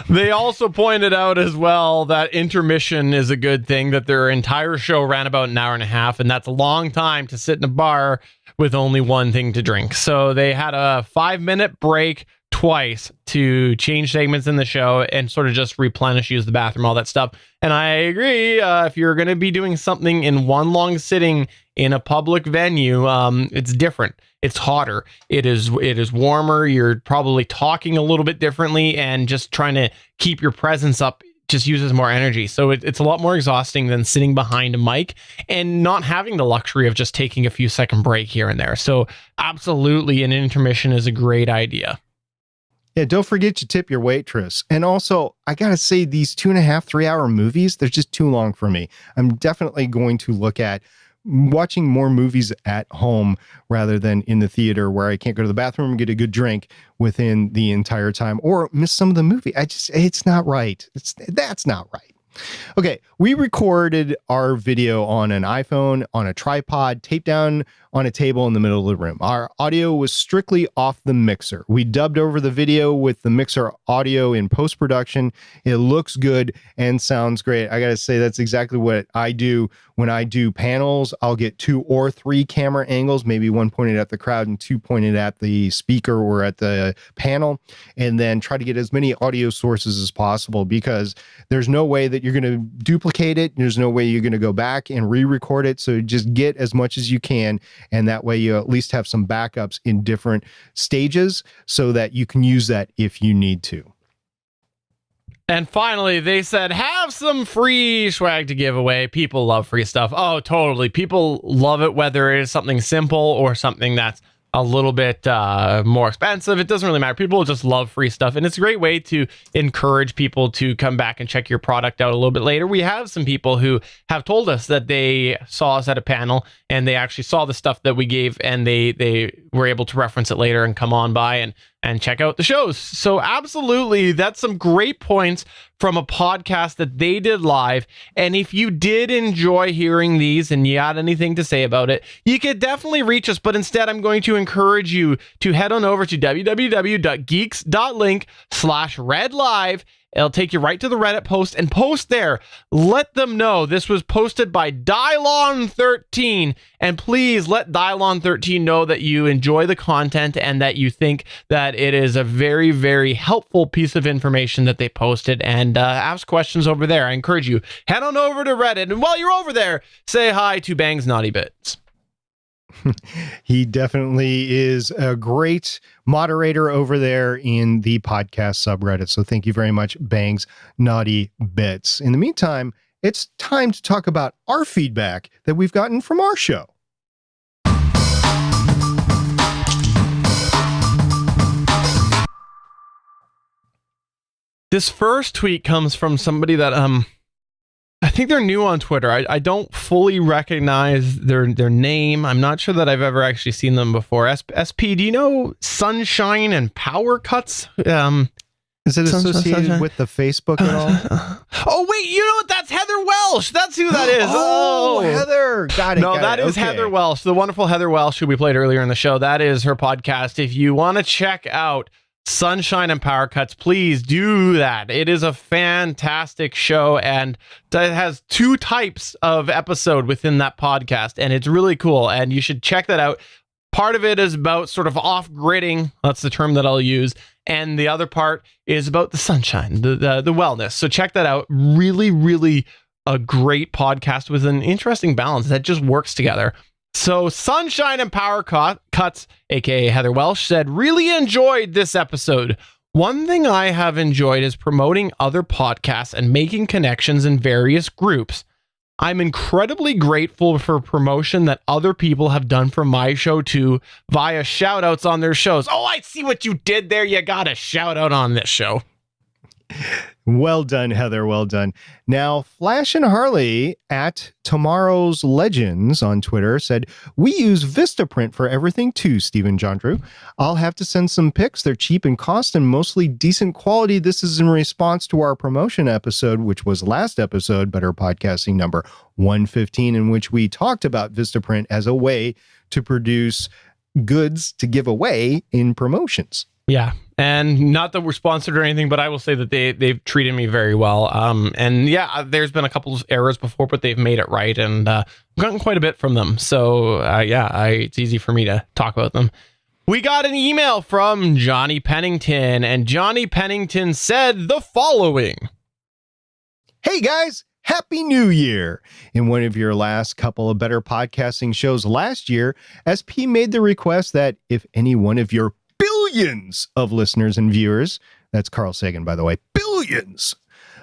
C: They also pointed out as well that intermission is a good thing, that their entire show ran about an hour and a half, and that's a long time to sit in a bar with only one thing to drink. So they had a 5-minute break twice to change segments in the show and sort of just replenish, use the bathroom, all that stuff. And I agree, if you're going to be doing something in one long sitting in a public venue, it's different. It's hotter. It is warmer. You're probably talking a little bit differently, and just trying to keep your presence up just uses more energy. So it's a lot more exhausting than sitting behind a mic and not having the luxury of just taking a few second break here and there. So absolutely, an intermission is a great idea.
B: Yeah, don't forget to tip your waitress. And also, I got to say, these 2.5, 3-hour movies, they're just too long for me. I'm definitely going to look at watching more movies at home rather than in the theater where I can't go to the bathroom and get a good drink within the entire time or miss some of the movie. It's not right. That's not right. Okay, we recorded our video on an iPhone, on a tripod, taped down on a table in the middle of the room. Our audio was strictly off the mixer. We dubbed over the video with the mixer audio in post-production. It looks good and sounds great. I gotta say, that's exactly what I do when I do panels. I'll get 2 or 3 camera angles, maybe one pointed at the crowd and 2 pointed at the speaker or at the panel, and then try to get as many audio sources as possible, because there's no way that you're going to duplicate it. There's no way you're going to go back and re-record it. So just get as much as you can, and that way you at least have some backups in different stages so that you can use that if you need to.
C: And finally, they said, have some free swag to give away. People love free stuff. Oh, totally. People love it, whether it is something simple or something that's a little bit more expensive. It doesn't really matter. People just love free stuff. And it's a great way to encourage people to come back and check your product out a little bit later. We have some people who have told us that they saw us at a panel and they actually saw the stuff that we gave, and they were able to reference it later and come on by and check out the shows. So absolutely, that's some great points from a podcast that they did live. And if you did enjoy hearing these and you had anything to say about it, you could definitely reach us. But instead, I'm going to encourage you to head on over to www.geeks.link/redlive It'll take you right to the Reddit post and post there. Let them know this was posted by Dylon13, and please let Dylon13 know that you enjoy the content and that you think that it is a very, very helpful piece of information that they posted, and ask questions over there. I encourage you, head on over to Reddit, and while you're over there, say hi to Bang's Naughty Bits.
B: He definitely is a great moderator over there in the podcast subreddit. So thank you very much, Bang's Naughty Bits. In the meantime, it's time to talk about our feedback that we've gotten from our show.
C: This first tweet comes from somebody that I think they're new on Twitter. I don't fully recognize their name. I'm not sure that I've ever actually seen them before. SP, do you know Sunshine and Power Cuts?
B: Is it associated with the Facebook at all?
C: Oh, wait, you know what? That's Heather Welsh. That's who that is.
B: Oh, Heather. Got it.
C: No, that is Heather Welsh, the wonderful Heather Welsh who we played earlier in the show. That is her podcast. If you want to check out Sunshine and Power Cuts, please do that. It is a fantastic show, and it has 2 types of episode within that podcast, and it's really cool, and you should check that out. Part of it is about sort of off-gridding, that's the term that I'll use, and the other part is about the sunshine, the wellness. So check that out. Really, really a great podcast with an interesting balance that just works together. So Sunshine and Power Cuts, aka Heather Welsh, said, really enjoyed this episode. One thing I have enjoyed is promoting other podcasts and making connections in various groups. I'm incredibly grateful for promotion that other people have done for my show too, via shout outs on their shows. Oh, I see what you did there. You got a shout out on this show.
B: Well done, Heather. Well done. Now, Flash and Harley at Tomorrow's Legends on Twitter said, we use Vistaprint for everything too, Stephen John Drew. I'll have to send some pics. They're cheap in cost and mostly decent quality. This is in response to our promotion episode, which was last episode, Better Podcasting number 115, in which we talked about Vistaprint as a way to produce goods to give away in promotions.
C: Yeah. And not that we're sponsored or anything, but I will say that they've treated me very well. And yeah, there's been a couple of errors before, but they've made it right, and I've gotten quite a bit from them. So it's easy for me to talk about them. We got an email from Johnny Pennington, and Johnny Pennington said the following.
B: Hey guys, Happy New Year. In one of your last couple of Better Podcasting shows last year, SP made the request that if any one of your billions of listeners and viewers, that's Carl Sagan, by the way, billions,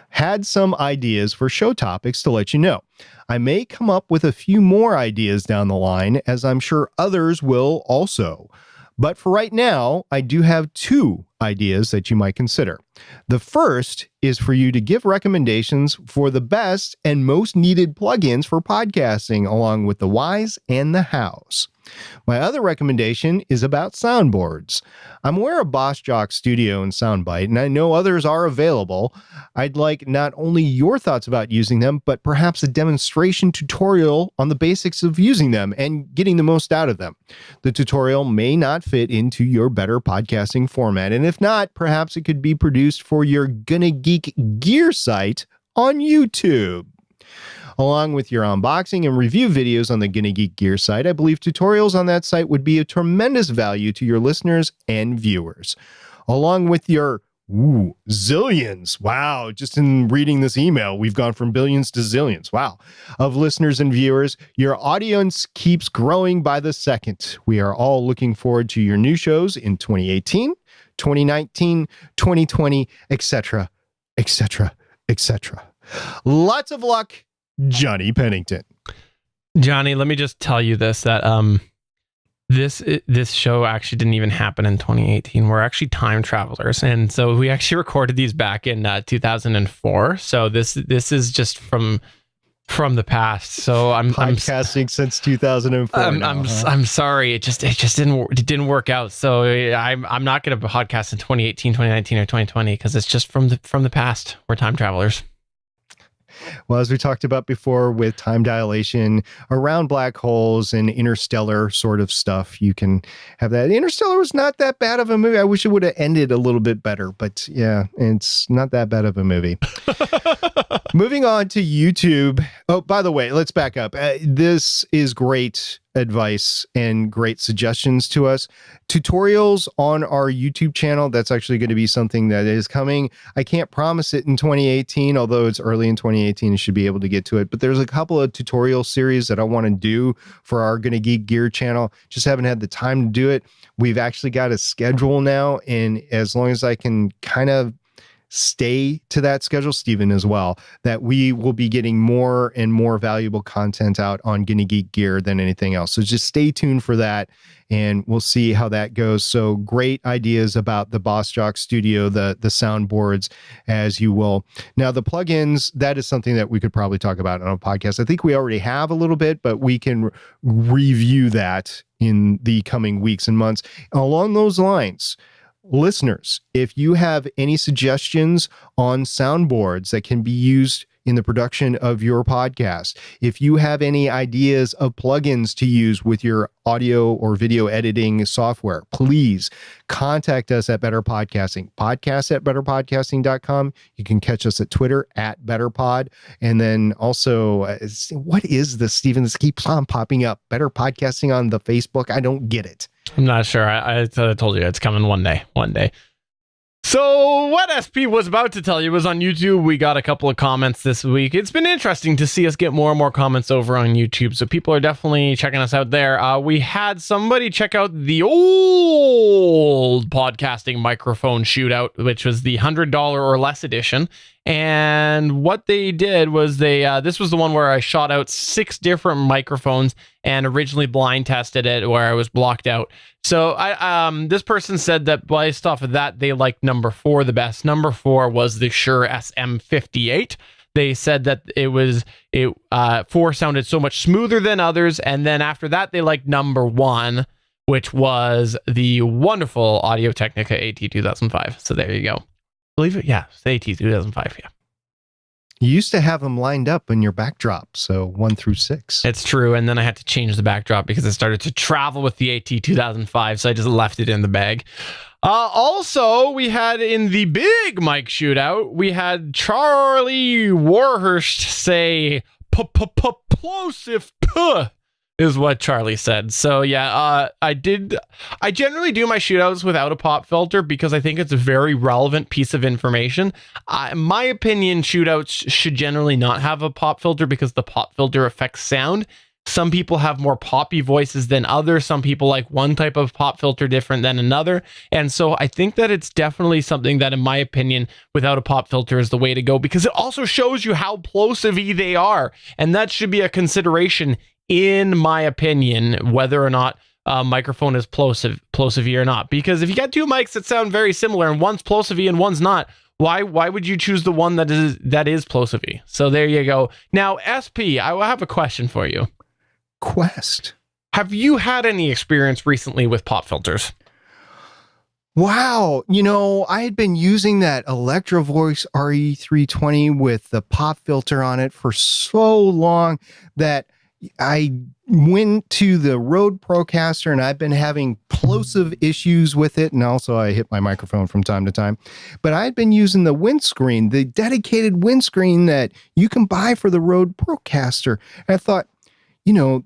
B: had some ideas for show topics to let you know. I may come up with a few more ideas down the line, as I'm sure others will also. But for right now, I do have 2 ideas that you might consider. The first is for you to give recommendations for the best and most needed plugins for podcasting, along with the whys and the hows. My other recommendation is about soundboards. I'm aware of Boss Jock Studio and Soundbite, and I know others are available. I'd like not only your thoughts about using them, but perhaps a demonstration tutorial on the basics of using them and getting the most out of them. The tutorial may not fit into your Better Podcasting format, and if not, perhaps it could be produced for your Gonna Geek Gear site on YouTube. Along with your unboxing and review videos on the Gonna Geek Gear site, I believe tutorials on that site would be of tremendous value to your listeners and viewers. Along with your zillions, wow, just in reading this email, we've gone from billions to zillions, wow, of listeners and viewers, your audience keeps growing by the second. We are all looking forward to your new shows in 2018, 2019, 2020, etc., etc., etc. Lots of luck, Johnny Pennington.
C: Johnny, let me just tell you this, that this show actually didn't even happen in 2018. We're actually time travelers, and so we actually recorded these back in 2004. So this is just from the past. So I'm
B: podcasting since 2004.
C: I'm sorry, it just didn't work out. So I'm not going to podcast in 2018, 2019, or 2020 because it's just from the past. We're time travelers.
B: Well, as we talked about before with time dilation around black holes and interstellar sort of stuff, you can have that. Interstellar was not that bad of a movie. I wish it would have ended a little bit better, but yeah, it's not that bad of a movie. Moving on to YouTube. Oh, by the way, let's back up. This is great advice and great suggestions to us. Tutorials on our YouTube channel. That's actually going to be something that is coming. I can't promise it in 2018, although it's early in 2018, you should be able to get to it. But there's a couple of tutorial series that I want to do for our Gonna Geek Gear channel. Just haven't had the time to do it. We've actually got a schedule now. And as long as I can kind of stay to that schedule, Stephen as well, that we will be getting more and more valuable content out on Gonna Geek Gear than anything else. So just stay tuned for that and we'll see how that goes. So great ideas about the Boss Jock Studio, the soundboards, as you will. Now the plugins, that is something that we could probably talk about on a podcast. I think we already have a little bit, but we can review that in the coming weeks and months. Along those lines, listeners, if you have any suggestions on soundboards that can be used in the production of your podcast, if you have any ideas of plugins to use with your audio or video editing software, please contact us at Better Podcasting. Podcast at betterpodcasting.com. You can catch us at Twitter at BetterPod. And then also, what is this, Stephen? This keeps on popping up. Better Podcasting on the Facebook. I don't get it.
C: I'm not sure. I told you it's coming one day. So what SP was about to tell you was on YouTube. We got a couple of comments this week. It's been interesting to see us get more and more comments over on YouTube. So people are definitely checking us out there. We had somebody check out the old podcasting microphone shootout, which was the $100 or less edition. And what they did was this was the one where I shot out 6 different microphones and originally blind tested it where I was blocked out. So this person said that based off of that, they liked number 4 the best. Number 4 was the Shure SM58. They said that 4 sounded so much smoother than others. And then after that, they liked number 1, which was the wonderful Audio-Technica AT2005. So there you go. Believe it? Yeah, it's the AT2005, yeah.
B: You used to have them lined up in your backdrop, so 1 through 6.
C: It's true, and then I had to change the backdrop because I started to travel with the AT2005, so I just left it in the bag. Also, we had in the big mic shootout, we had Charlie Warhurst say, "Plosive puh," is what Charlie said. So yeah, I generally do my shootouts without a pop filter because I think it's a very relevant piece of information. In my opinion, shootouts should generally not have a pop filter because the pop filter affects sound. Some people have more poppy voices than others. Some people like one type of pop filter different than another. And so I think that it's definitely something that, in my opinion, without a pop filter is the way to go because it also shows you how plosive-y they are. And that should be a consideration, in my opinion, whether or not a microphone is plosive-y or not. Because if you got 2 mics that sound very similar and one's plosive-y and one's not, why would you choose the one that is plosive-y? So there you go. Now, SP, I will have a question for you.
B: Quest.
C: Have you had any experience recently with pop filters?
B: Wow. I had been using that Electro Voice RE320 with the pop filter on it for so long that I went to the Rode Procaster and I've been having plosive issues with it. And also I hit my microphone from time to time, but I'd been using the windscreen, the dedicated windscreen that you can buy for the Rode Procaster. And I thought,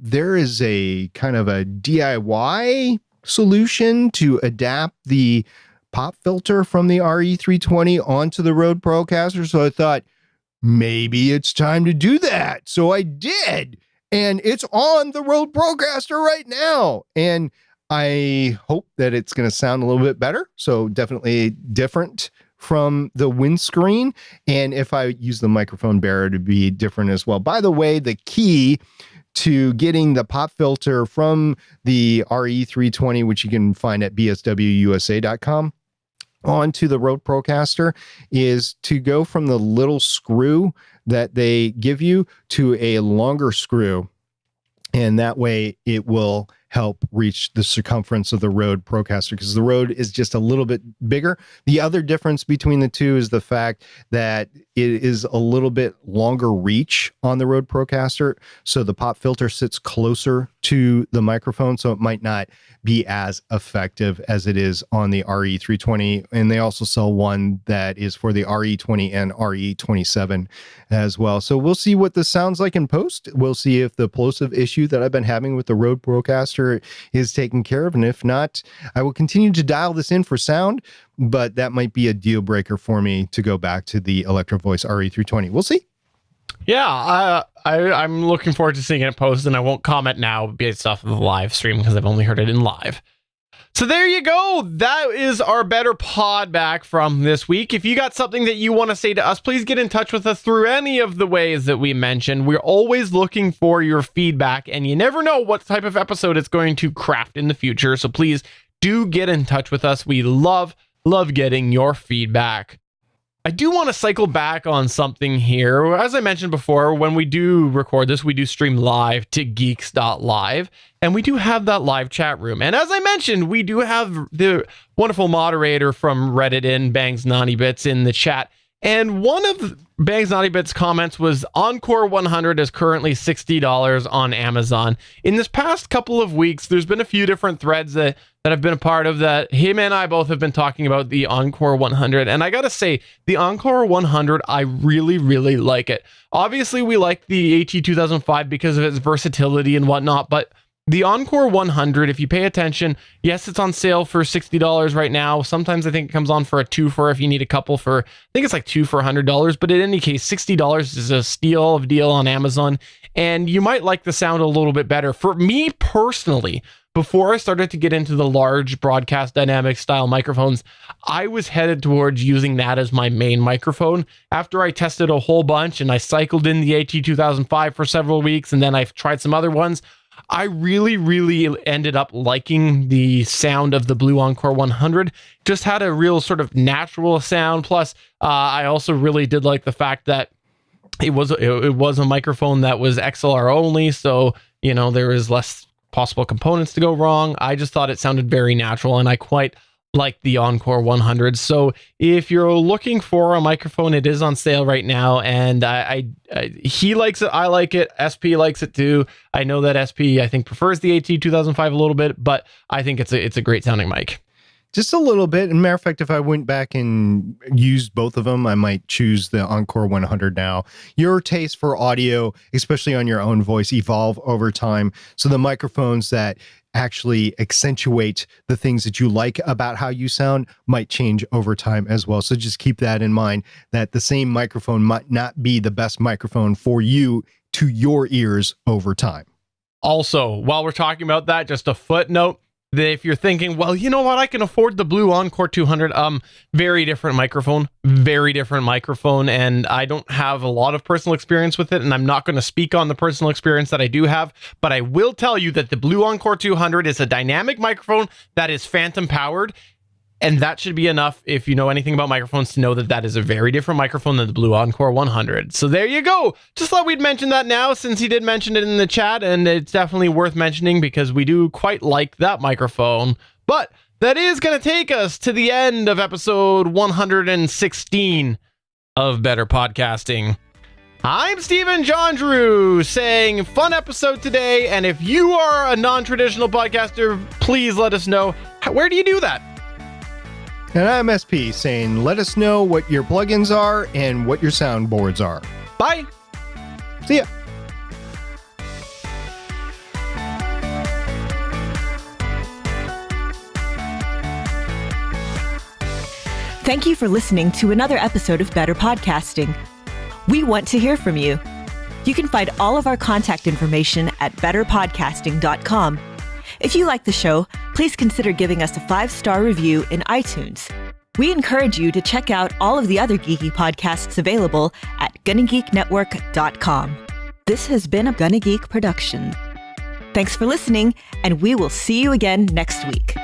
B: there is a kind of a DIY solution to adapt the pop filter from the RE320 onto the Rode Procaster. So I thought maybe it's time to do that. So I did. And it's on the Rode Procaster right now. And I hope that it's going to sound a little bit better. So definitely different from the windscreen. And if I use the microphone bearer to be different as well. By the way, the key to getting the pop filter from the RE320, which you can find at bswusa.com, onto the Rode Procaster is to go from the little screw that they give you to a longer screw. And that way it will help reach the circumference of the Rode Procaster, because the Rode is just a little bit bigger. The other difference between the two is the fact that it is a little bit longer reach on the Rode Procaster, so the pop filter sits closer to the microphone, so it might not be as effective as it is on the RE320. And they also sell one that is for the RE20 and RE27 as well. So we'll see what this sounds like in post. We'll see if the plosive issue that I've been having with the Rode Procaster is taken care of, and if not, I will continue to dial this in for sound, but that might be a deal breaker for me to go back to the Electro Voice RE320. We'll see.
C: Yeah, I'm looking forward to seeing it post, and I won't comment now based off of the live stream because I've only heard it in live. So there you go. That is our Better Podback from this week. If you got something that you want to say to us, please get in touch with us through any of the ways that we mentioned. We're always looking for your feedback, and you never know what type of episode it's going to craft in the future. So please do get in touch with us. We love getting your feedback. I do want to cycle back on something here. As I mentioned before, when we do record this, we do stream live to geeks.live, and we do have that live chat room. And as I mentioned, we do have the wonderful moderator from Reddit in Bangs Naughty Bits in the chat. And one of Bangs Naughty Bits comments was Encore 100 is currently $60 on Amazon. In this past couple of weeks, there's been a few different threads that I've been a part of that him and I both have been talking about the Encore 100. And I got to say, the Encore 100, I really like it. Obviously, we like the AT2005 because of its versatility and whatnot, but the Encore 100, if you pay attention, yes, it's on sale for $60 right now. Sometimes I think it comes on for a 2 for if you need a couple for, I think it's like 2 for $100. But in any case, $60 is a steal of deal on Amazon. And you might like the sound a little bit better. For me personally, before I started to get into the large broadcast dynamic style microphones, I was headed towards using that as my main microphone. After I tested a whole bunch and I cycled in the AT2005 for several weeks, and then I've tried some other ones, I really ended up liking the sound of the Blue Encore 100. Just had a real sort of natural sound. Plus, I also really did like the fact that it was a microphone that was XLR only, so you know there was less possible components to go wrong. I just thought it sounded very natural, and I quite like the Encore 100. So if you're looking for a microphone, it is on sale right now, and he likes it, I like it, SP likes it too. I know that SP I think prefers the AT2005 a little bit, but I think it's a great sounding mic.
B: Just a little bit. And matter of fact, if I went back and used both of them, I might choose the Encore 100 now. Your taste for audio, especially on your own voice, evolve over time. So the microphones that actually accentuate the things that you like about how you sound might change over time as well. So just keep that in mind, that the same microphone might not be the best microphone for you to your ears over time.
C: Also, while we're talking about that, just a footnote. If you're thinking, well, you know what, I can afford the Blue Encore 200, very different microphone, and I don't have a lot of personal experience with it, and I'm not going to speak on the personal experience that I do have, but I will tell you that the Blue Encore 200 is a dynamic microphone that is phantom powered, and that should be enough if you know anything about microphones to know that that is a very different microphone than the Blue Encore 100. So there you go. Just thought we'd mention that now since he did mention it in the chat, and it's definitely worth mentioning because we do quite like that microphone. But that is going to take us to the end of episode 116 of Better Podcasting. I'm Stephen John Drew saying fun episode today, and if you are a non-traditional podcaster, please let us know. Where do you do that?
B: And I'm SP saying, let us know what your plugins are and what your soundboards are.
C: Bye.
B: See ya.
D: Thank you for listening to another episode of Better Podcasting. We want to hear from you. You can find all of our contact information at betterpodcasting.com. If you like the show, please consider giving us a 5-star review in iTunes. We encourage you to check out all of the other geeky podcasts available at GonnaGeekNetwork.com. This has been a Gonna Geek production. Thanks for listening, and we will see you again next week.